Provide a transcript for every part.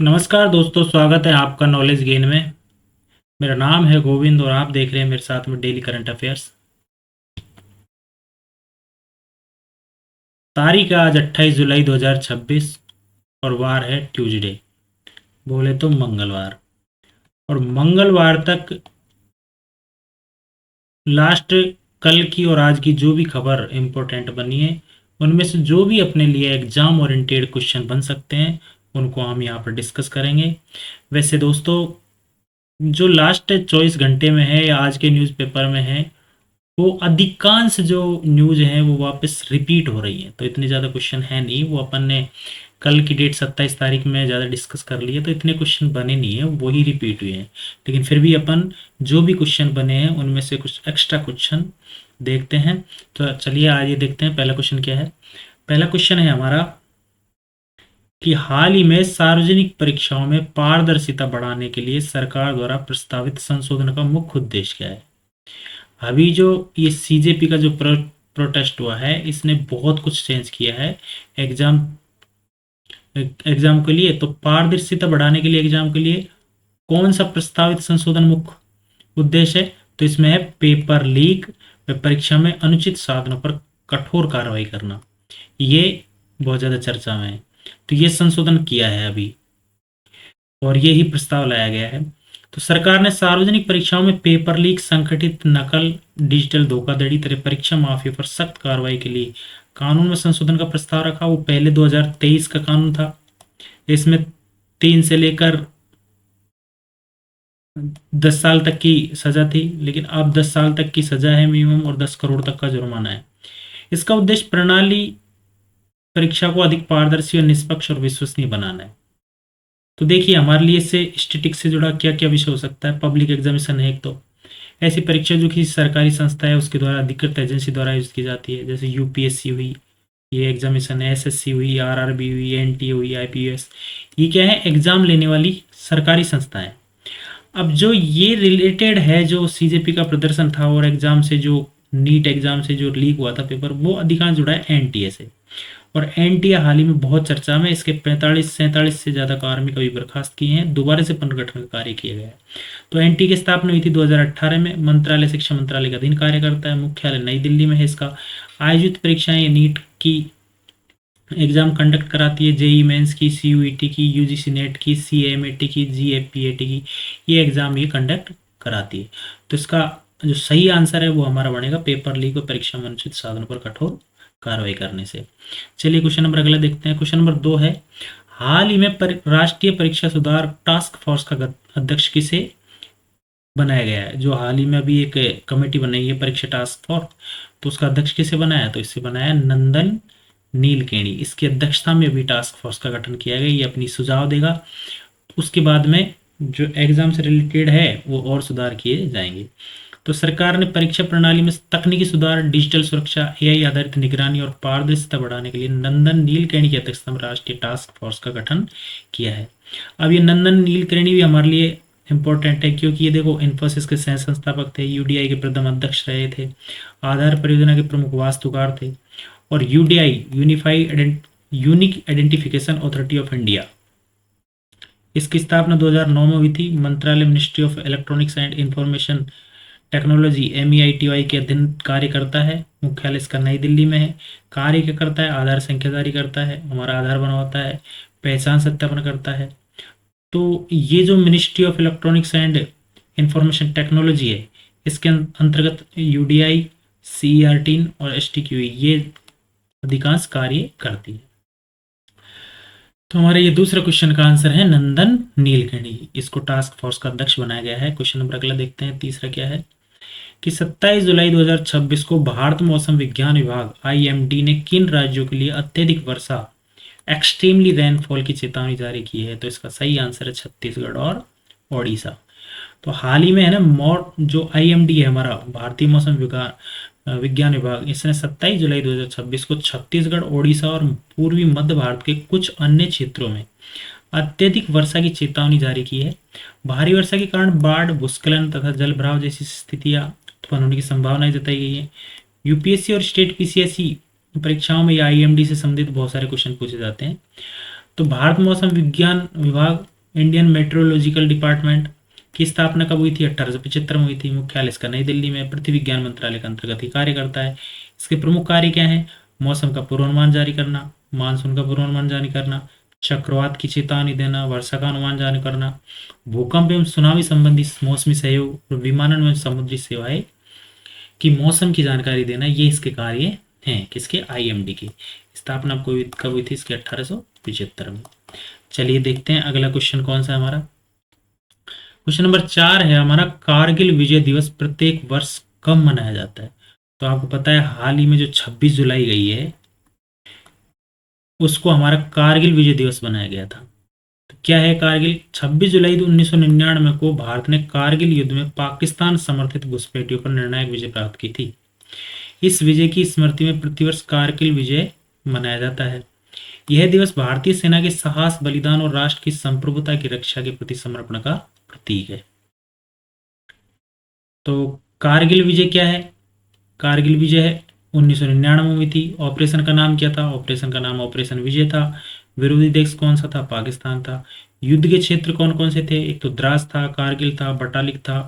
नमस्कार दोस्तों, स्वागत है आपका नॉलेज गेन में। मेरा नाम है गोविंद और आप देख रहे हैं मेरे साथ में डेली करंट अफेयर्स। तारीख है आज 28 जुलाई 2026 और वार है ट्यूसडे, बोले तो मंगलवार। और मंगलवार तक लास्ट कल की और आज की जो भी खबर इम्पोर्टेंट बनी है उनमें से जो भी अपने लिए एग्जाम ओरिएंटेड क्वेश्चन बन सकते हैं उनको हम यहाँ पर डिस्कस करेंगे। वैसे दोस्तों, जो लास्ट 24 घंटे में है या आज के न्यूज़पेपर में है, वो अधिकांश जो न्यूज़ हैं वो वापस रिपीट हो रही हैं। तो इतने ज़्यादा क्वेश्चन है नहीं, वो अपन ने कल की डेट 27 तारीख में ज़्यादा डिस्कस कर लिए, तो इतने क्वेश्चन बने नहीं हैं, वही रिपीट हुए हैं। लेकिन फिर भी अपन जो भी क्वेश्चन बने हैं उनमें से कुछ एक्स्ट्रा क्वेश्चन देखते हैं। तो चलिए आज ये देखते हैं पहला क्वेश्चन क्या है। पहला क्वेश्चन है हमारा कि हाल ही में सार्वजनिक परीक्षाओं में पारदर्शिता बढ़ाने के लिए सरकार द्वारा प्रस्तावित संशोधन का मुख्य उद्देश्य क्या है। अभी जो ये सीजेपी का जो प्रोटेस्ट हुआ है, इसने बहुत कुछ चेंज किया है एग्जाम एग्जाम के लिए। तो पारदर्शिता बढ़ाने के लिए एग्जाम के लिए कौन सा प्रस्तावित संशोधन मुख्य उद्देश्य है, तो इसमें है पेपर लीक व परीक्षा में अनुचित साधनों पर कठोर कार्रवाई करना। ये बहुत ज़्यादा चर्चा में है, तो ये संशोधन किया है अभी और ये ही प्रस्ताव लाया गया है। तो सरकार ने सार्वजनिक परीक्षाओं में पेपर लीक, संगठित नकल, डिजिटल धोखाधड़ी तरह परीक्षा माफिया पर सख्त कार्रवाई के लिए कानून में संशोधन का प्रस्ताव रखा। वो पहले 2023 का कानून था, इसमें 3 से लेकर 10 साल तक की सजा थी, लेकिन अब 10 साल तक की सजा है मिनिमम और 10 करोड़ तक का जुर्माना है। इसका उद्देश्य प्रणाली परीक्षा को अधिक पारदर्शी और निष्पक्ष और विश्वसनीय बनाना है। तो देखिए हमारे लिए इससे स्टैटिस्टिक्स से जुड़ा क्या क्या विषय हो सकता है। पब्लिक एग्जामिनेशन है एक, तो ऐसी परीक्षा जो किसी सरकारी संस्था है उसके द्वारा अधिकृत एजेंसी द्वारा यूज की जाती है, जैसे यूपीएससी हुई, ये एग्जामिनेशन है, एसएससी हुई, आरआरबी हुई, एनटीए हुई, आईपीएस। ये क्या है, एग्जाम लेने वाली सरकारी संस्थाएं। अब जो ये रिलेटेड है, जो सीजेपी का प्रदर्शन था और एग्जाम से जो नीट एग्जाम से जो लीक हुआ था पेपर, वो अधिकांश जुड़ा है एनटीए से। और एनटीए हाल ही में बहुत चर्चा में, इसके 45-47 से ज़्यादा कार्मिक अभी बर्खास्त किए हैं, दोबारा से पुनर्गठन का कार्य किया गया है। तो एनटीए की स्थापना हुई थी 2018 में, मंत्रालय शिक्षा मंत्रालय के अधीन कार्य करता है, मुख्यालय नई दिल्ली में है इसका। आयोजित परीक्षाएं नीट की एग्जाम कंडक्ट कराती है, जेई मेंस की, सीयूईटी की, यूजीसी नेट की, सीएमएटी की, जीएपीएटी की, ये एग्जाम ये कंडक्ट कराती है। तो इसका जो सही आंसर है वो हमारा बनेगा पेपर लीक और परीक्षा में अनुचित साधनों पर कठोर कार्रवाई करने से। चलिए क्वेश्चन नंबर अगला देखते हैं। क्वेश्चन नंबर 2 है, हाल ही में राष्ट्रीय परीक्षा सुधार टास्क फोर्स का अध्यक्ष किसे बनाया गया है। जो हाल ही में अभी एक कमेटी बनाई है परीक्षा टास्क फोर्स, तो उसका अध्यक्ष किसे बनाया, तो इससे बनाया नंदन नीलकेणी। इसकी अध्यक्षता में अभी टास्क फोर्स का गठन किया गया, ये अपनी सुझाव देगा, उसके बाद में जो एग्जाम से रिलेटेड है वो और सुधार किए जाएंगे। तो सरकार ने परीक्षा प्रणाली में तकनीकी सुधार, डिजिटल सुरक्षा, एआई आधारित निगरानी और पारदर्शिता बढ़ाने के लिए नंदन नीलकेणी की अध्यक्षता में राष्ट्रीय टास्क फोर्स का गठन किया है। अब ये नंदन नीलकेणी भी हमारे लिए इंपॉर्टेंट है, क्योंकि ये देखो इन्फोसिस के सह संस्थापक थे, यूडीआई के प्रथम अध्यक्ष रहे थे, आधार परियोजना के प्रमुख वास्तुकार थे, और UDI unique identification authority of India, इसकी स्थापना 2009 में हुई थी। मंत्रालय ministry of electronics and information technology MEITY के अधीन कार्य करता है, मुख्यालय इसका नई दिल्ली में है। कार्य क्या करता है, आधार संख्या जारी करता है, हमारा आधार बनवाता है, पहचान सत्यापन करता है। तो ये जो ministry of electronics and information technology है, इसके अंतर्गत यूडीआई, CERT और STQE ये अधिकांश कार्य करती है। तो हमारे ये दूसरा क्वेश्चन का आंसर है नंदन नीलकेणी, इसको टास्क फोर्स का अध्यक्ष बनाया गया है। क्वेश्चन नंबर अगला देखते हैं। तीसरा क्या है कि 27 जुलाई 2026 को भारत मौसम विज्ञान विभाग IMD ने किन राज्यों के लिए अत्यधिक वर्षा, एक्सट्रीमली रेनफॉल की चेतावनी जारी की है, तो इसका सही आंसर है छत्तीसगढ़ और ओडिशा। तो हाल ही में है ना, जो IMD है हमारा भारतीय मौसम विज्ञान विभाग, इसने 27 जुलाई 2026 को छत्तीसगढ़, ओडिशा और पूर्वी मध्य भारत के कुछ अन्य क्षेत्रों में अत्यधिक वर्षा की चेतावनी जारी की है। भारी वर्षा के कारण बाढ़, भूस्खलन तथा जल भराव जैसी स्थितियां उत्पन्न होने की संभावनाएं जताई गई है। यूपीएससी और स्टेट PCSE परीक्षाओं में या IMD से संबंधित बहुत सारे क्वेश्चन पूछे जाते हैं। तो भारत मौसम विज्ञान विभाग इंडियन मेट्रोलॉजिकल डिपार्टमेंट की स्थापना कब हुई थी? 1875 में हुई थी। मुख्यालय इसका नई दिल्ली में। पृथ्वी विज्ञान मंत्रालय के अंतर्गत ही कार्य करता है। इसके प्रमुख कार्य क्या है? मौसम का पूर्वानुमान जारी करना, मानसून का पूर्वानुमान जारी करना, चक्रवात की चेतावनी देना, वर्षा का अनुमान जारी करना, भूकंप एवं सुनामी संबंधी मौसमी सहयोग और विमानन एवं समुद्री सेवाएं की मौसम की जानकारी देना, ये इसके कार्य हैं। किसके? आईएमडी की। स्थापना कब हुई थी इसकी? 1875 में। चलिए देखते हैं अगला क्वेश्चन कौन सा है हमारा। क्वेश्चन नंबर 4 है हमारा, कारगिल विजय दिवस प्रत्येक वर्ष कब मनाया जाता है? तो आपको पता है हाल ही में जो 26 जुलाई गई है उसको हमारा कारगिल विजय दिवस बनाया गया था। तो क्या है कारगिल? 26 जुलाई 1999 को भारत ने कारगिल युद्ध में पाकिस्तान समर्थित घुसपैठियों पर निर्णायक विजय प्राप्त की थी। इस विजय की स्मृति में प्रतिवर्ष कारगिल विजय मनाया जाता है। यह दिवस भारतीय सेना के साहस, बलिदान और राष्ट्र की संप्रभुता की रक्षा के प्रति समर्पण का प्रतीक है। तो कारगिल विजय क्या है? कारगिल विजय 1999 में हुई थी। ऑपरेशन का नाम क्या था? ऑपरेशन का नाम ऑपरेशन विजय था। विरोधी देश कौन सा था? पाकिस्तान था। युद्ध के क्षेत्र कौन कौन से थे? एक तो द्रास था, कारगिल था, बटालिक था,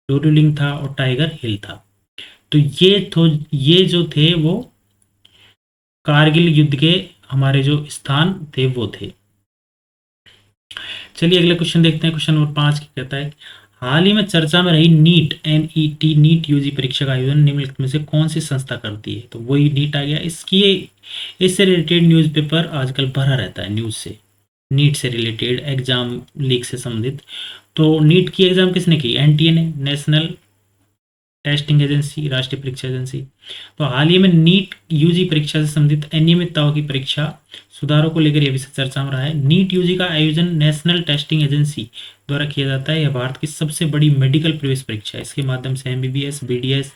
डोडुलिंग था और टाइगर हिल था। तो ये जो थे वो कारगिल युद्ध के हमारे जो स्थान थे वो थे। चलिए अगला क्वेश्चन देखते हैं। क्वेश्चन नंबर 5 कहता है, हाल ही में चर्चा में रही नीट NET नीट यूजी परीक्षा का आयोजन निम्नलिखित में से कौन सी संस्था करती है? तो वही नीट आ गया। इससे रिलेटेड न्यूज़पेपर आजकल भरा रहता है न्यूज़ से, नीट से रिलेटेड एग्जाम लीक से संबंधित। तो नीट की एग्जाम किसने की? NTA ने, नेशनल टेस्टिंग एजेंसी, राष्ट्रीय परीक्षा एजेंसी। तो हाल ही में नीट यूजी परीक्षा से संबंधित अनियमितताओं की परीक्षा सुधारों को लेकर यह विषय चर्चा में रहा है। नीट यूजी का आयोजन नेशनल टेस्टिंग एजेंसी द्वारा किया जाता है। यह भारत की सबसे बड़ी मेडिकल प्रवेश परीक्षा है। इसके माध्यम से MBBS, BDS,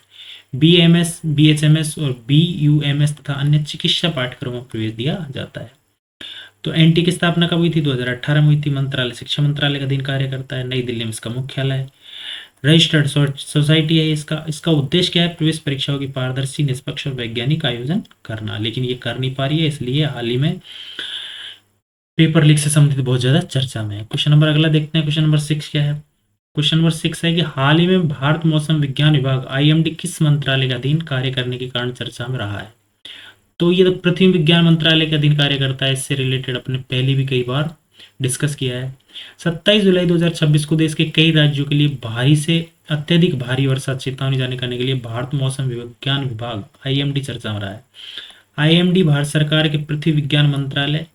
BAMS, BHMS और BUMS तथा अन्य चिकित्सा पाठ्यक्रमों में प्रवेश दिया जाता है। तो NT की स्थापना कब हुई थी? 2018 में हुई थी। मंत्रालय शिक्षा मंत्रालय का अधीन कार्य करता है। नई दिल्ली में इसका मुख्यालय है। रजिस्टर्ड सोसाइटी है इसका उद्देश्य क्या है? प्रवेश परीक्षाओं की पारदर्शी, निष्पक्ष और वैज्ञानिक आयोजन करना। लेकिन ये कर नहीं पा रही है, इसलिए हाल ही में पेपर लीक से संबंधित बहुत ज्यादा चर्चा में है। क्वेश्चन नंबर अगला देखते हैं। क्वेश्चन नंबर 6 क्या है? क्वेश्चन नंबर 6 है कि हाल ही में भारत मौसम विज्ञान विभाग IMD किस मंत्रालय के अधीन कार्य करने के कारण चर्चा में रहा है? तो ये तो पृथ्वी विज्ञान मंत्रालय के अधीन कार्य करता है। इससे रिलेटेड अपने पहले भी कई बार डिस्कस किया है। 27 जुलाई 2026 को देश के कई राज्यों के लिए भारी से अत्यधिक भारी वर्षा चेतावनी जारी करने के लिए भारत मौसम विज्ञान विभाग IMD चर्चा में रहा है। IMD भारत सरकार के पृथ्वी विज्ञान मंत्रालय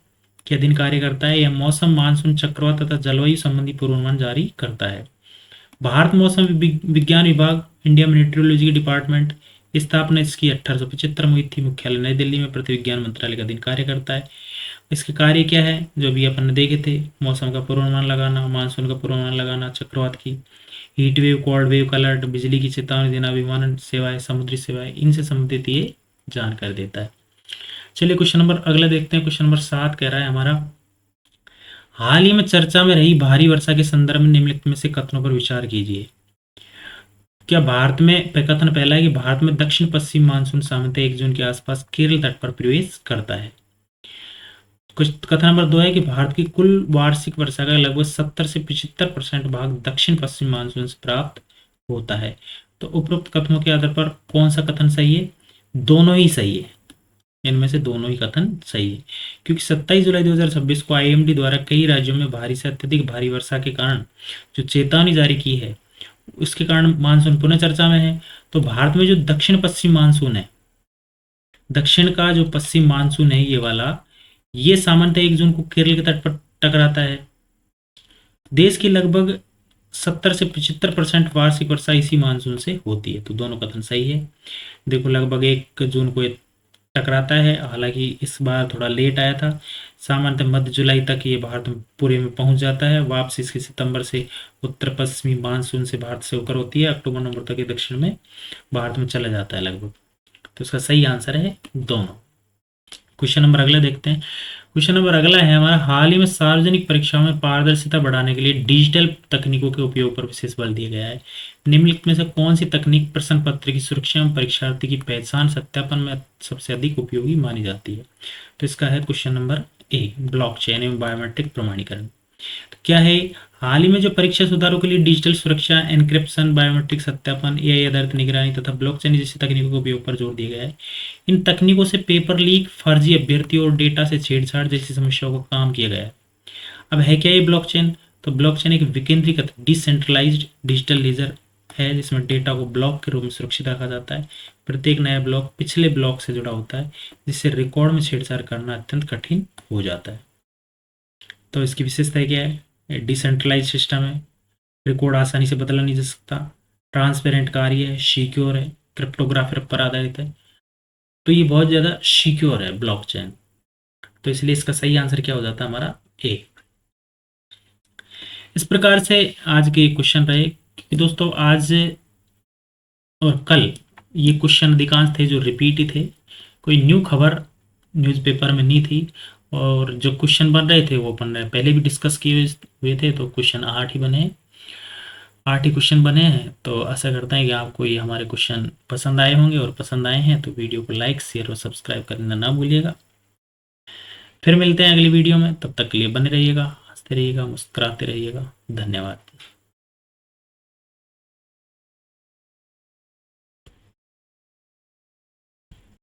के अधीन कार्य करता है। यह मौसम, मानसून, चक्रवात तथा जलवायु संबंधी पूर्वानुमान जारी करता है। भारत मौसम विज्ञान विभाग, इंडिया मेट्रोलॉजी डिपार्टमेंट, स्थापना इसकी 1875 में हुई थी। मुख्यालय नई दिल्ली में। पृथ्वी विज्ञान मंत्रालय का अधीन कार्य करता है। इसके कार्य क्या है? जो भी अपन ने देखे थे, मौसम का पूर्वानुमान लगाना, मानसून का पूर्वानुमान लगाना, चक्रवात की, हीट वेव, कोल्ड वेव का अलर्ट, बिजली की चेतावनी देना, विमानन सेवाएं, समुद्री सेवाएं, इनसे संबंधित ये जानकारी देता है। चलिए क्वेश्चन नंबर अगला देखते हैं। क्वेश्चन नंबर 7 कह रहा है हमारा, हाल ही में चर्चा में रही भारी वर्षा के संदर्भ में निम्नलिखित में से कथनों पर विचार कीजिए। क्या भारत में कथन पहला है कि भारत में दक्षिण पश्चिम मानसून सामान्यतः 1 जून के आसपास केरल तट पर प्रवेश करता है। कथन नंबर 2 है कि भारत की कुल वार्षिक वर्षा का लगभग 70 से 75% भाग दक्षिण पश्चिम मानसून से प्राप्त होता है। तो उपरोक्त कथनों के आधार पर कौन सा कथन सही है? दोनों ही सही है। इनमें से दोनों ही कथन सही है, क्योंकि 27 जुलाई 2026 को IMD द्वारा कई राज्यों में भारी से अत्यधिक भारी वर्षा के कारण जो चेतावनी जारी की है, उसके कारण मानसून पुनः चर्चा में है। तो भारत में जो दक्षिण पश्चिम मानसून है, दक्षिण का जो पश्चिम मानसून है ये वाला, ये सामान्यतः 1 जून को केरल के तट पर टकराता है। देश की लगभग 70 से 75% वार्षिक वर्षा इसी मानसून से होती है। तो दोनों कथन सही है। देखो लगभग 1 जून को टकराता है, हालांकि इस बार थोड़ा लेट आया था। सामान्यतः मध्य जुलाई तक ये भारत में पूरे में पहुंच जाता है। वापसी इसकी सितंबर से उत्तर पश्चिमी मानसून से भारत से होकर होती है। अक्टूबर नवंबर तक ये दक्षिण में भारत में चला जाता है लगभग। तो इसका सही आंसर है दोनों। क्वेश्चन नंबर अगला देखते हैं। क्वेश्चन नंबर अगला है हमारा, हाल ही में सार्वजनिक परीक्षाओं में पारदर्शिता बढ़ाने के लिए डिजिटल तकनीकों के उपयोग पर विशेष बल दिया गया है। निम्नलिखित में से कौन सी तकनीक प्रश्न पत्र की सुरक्षा एवं परीक्षार्थी की पहचान सत्यापन में सबसे अधिक उपयोगी मानी जाती है? तो इसका है क्वेश्चन नंबर A, ब्लॉकचेन एवं बायोमेट्रिक प्रमाणीकरण। तो क्या है, हाल ही में जो परीक्षा सुधारों के लिए डिजिटल सुरक्षा, एन्क्रिप्शन, बायोमेट्रिक सत्यापन, एआई आधारित निगरानी तथा ब्लॉकचेन जैसी तकनीकों के उपयोग पर जोर दिया गया है। इन तकनीकों से पेपर लीक, फर्जी अभ्यर्थियों और डेटा से छेड़छाड़ जैसी समस्याओं को कम किया गया है। अब है क्या ये ब्लॉकचेन? तो ब्लॉकचेन एक विकेंद्रीकृत डिसेंट्रलाइज्ड डिजिटल लेजर है जिसमें डेटा को ब्लॉक के रूप में सुरक्षित रखा जाता है। प्रत्येक नया ब्लॉक पिछले ब्लॉक से जुड़ा होता है, जिससे रिकॉर्ड में छेड़छाड़ करना अत्यंत कठिन हो जाता है। तो इसकी विशेषता क्या है? डिसेंट्रलाइज सिस्टम है, रिकॉर्ड आसानी से बदला नहीं जा सकता, ट्रांसपेरेंट कार्य है, सिक्योर है, क्रिप्टोग्राफी पर आधारित है। तो ये बहुत ज़्यादा सिक्योर है ब्लॉकचेन। तो इसलिए इसका सही आंसर क्या हो जाता है हमारा? ए। इस प्रकार से आज के क्वेश्चन रहे कि दोस्तों आज और कल ये क्वेश्चन अधिकांश थे जो रिपीट ही थे, कोई न्यू खबर न्यूज़पेपर में नहीं थी। और जो क्वेश्चन बन रहे थे वो बन रहे पहले भी डिस्कस किए हुए थे, तो क्वेश्चन 8 ही बने, 8 ही क्वेश्चन बने हैं। तो आशा करते हैं कि आपको ये हमारे क्वेश्चन पसंद आए होंगे, और पसंद आए हैं तो वीडियो को लाइक, शेयर और सब्सक्राइब करना ना भूलिएगा। फिर मिलते हैं अगली वीडियो में, तब तक के लिए बने रहिएगा, हंसते रहिएगा, मुस्कुराते रहिएगा। धन्यवाद।